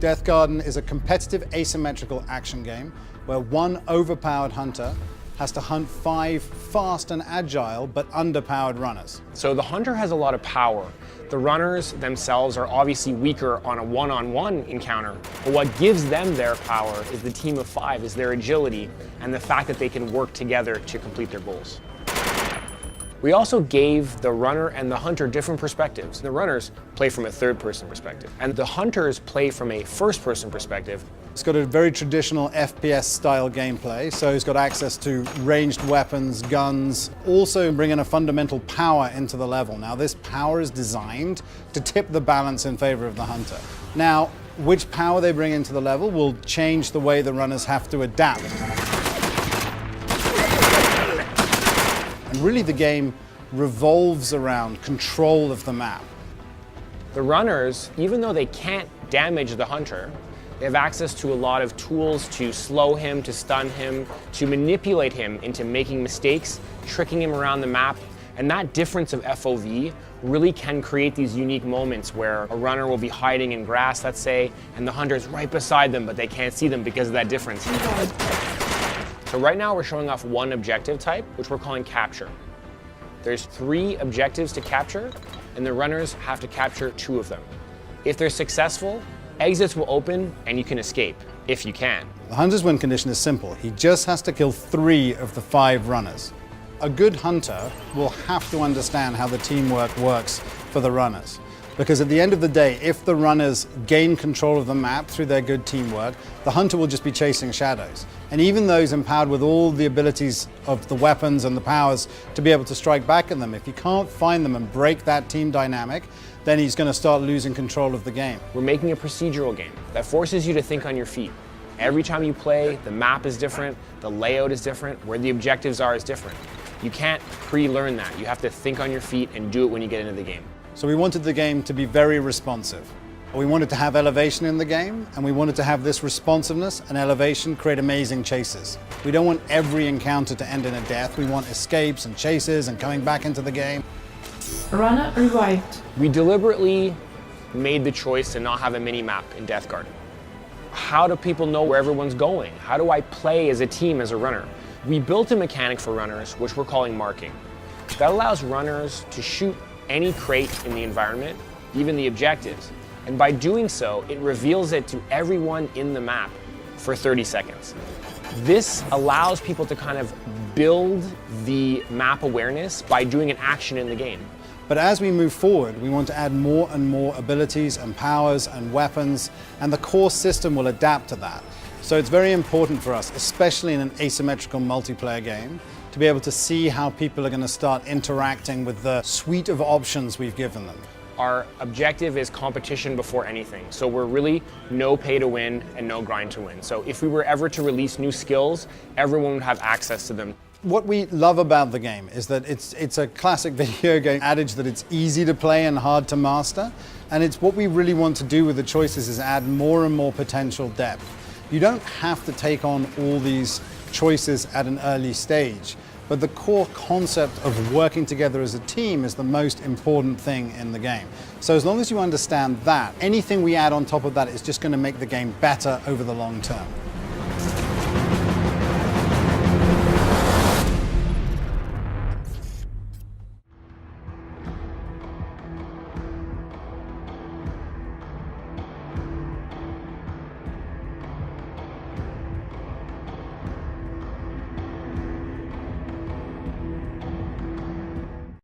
Deathgarden is a competitive asymmetrical action game where one overpowered hunter has to hunt 5 fast and agile but underpowered runners. So the hunter has a lot of power. The runners themselves are obviously weaker on a one-on-one encounter, but what gives them their power is the team of 5, is their agility and the fact that they can work together to complete their goals. We also gave the runner and the hunter different perspectives. The runners play from a third-person perspective, and the hunters play from a first-person perspective. It's got a very traditional FPS-style gameplay, so it's got access to ranged weapons, guns, also bringing a fundamental power into the level. Now, this power is designed to tip the balance in favor of the hunter. Now, which power they bring into the level will change the way the runners have to adapt. And really, the game revolves around control of the map. The runners, even though they can't damage the hunter, they have access to a lot of tools to slow him, to stun him, to manipulate him into making mistakes, tricking him around the map. And that difference of FOV really can create these unique moments where a runner will be hiding in grass, let's say, and the hunter's right beside them, but they can't see them because of that difference. So right now we're showing off one objective type, which we're calling capture. There's 3 objectives to capture, and the runners have to capture 2 of them. If they're successful, exits will open and you can escape, if you can. The hunter's win condition is simple. He just has to kill 3 of the 5 runners. A good hunter will have to understand how the teamwork works for the runners. Because at the end of the day, if the runners gain control of the map through their good teamwork, the hunter will just be chasing shadows. And even those empowered with all the abilities of the weapons and the powers to be able to strike back at them, if you can't find them and break that team dynamic, then he's going to start losing control of the game. We're making a procedural game that forces you to think on your feet. Every time you play, the map is different, the layout is different, where the objectives are is different. You can't pre-learn that. You have to think on your feet and do it when you get into the game. So we wanted the game to be very responsive. We wanted to have elevation in the game, and we wanted to have this responsiveness and elevation create amazing chases. We don't want every encounter to end in a death. We want escapes and chases and coming back into the game. Runner revived. We deliberately made the choice to not have a mini-map in Deathgarden. How do people know where everyone's going? How do I play as a team, as a runner? We built a mechanic for runners, which we're calling marking. That allows runners to shoot any crate in the environment, even the objectives. And by doing so, it reveals it to everyone in the map for 30 seconds. This allows people to kind of build the map awareness by doing an action in the game. But as we move forward, we want to add more and more abilities and powers and weapons, and the core system will adapt to that. So it's very important for us, especially in an asymmetrical multiplayer game, to be able to see how people are going to start interacting with the suite of options we've given them. Our objective is competition before anything. So we're really no pay to win and no grind to win. So if we were ever to release new skills, everyone would have access to them. What we love about the game is that it's a classic video game adage that it's easy to play and hard to master. And it's what we really want to do with the choices is add more and more potential depth. You don't have to take on all these choices at an early stage, but the core concept of working together as a team is the most important thing in the game. So as long as you understand that, anything we add on top of that is just going to make the game better over the long term.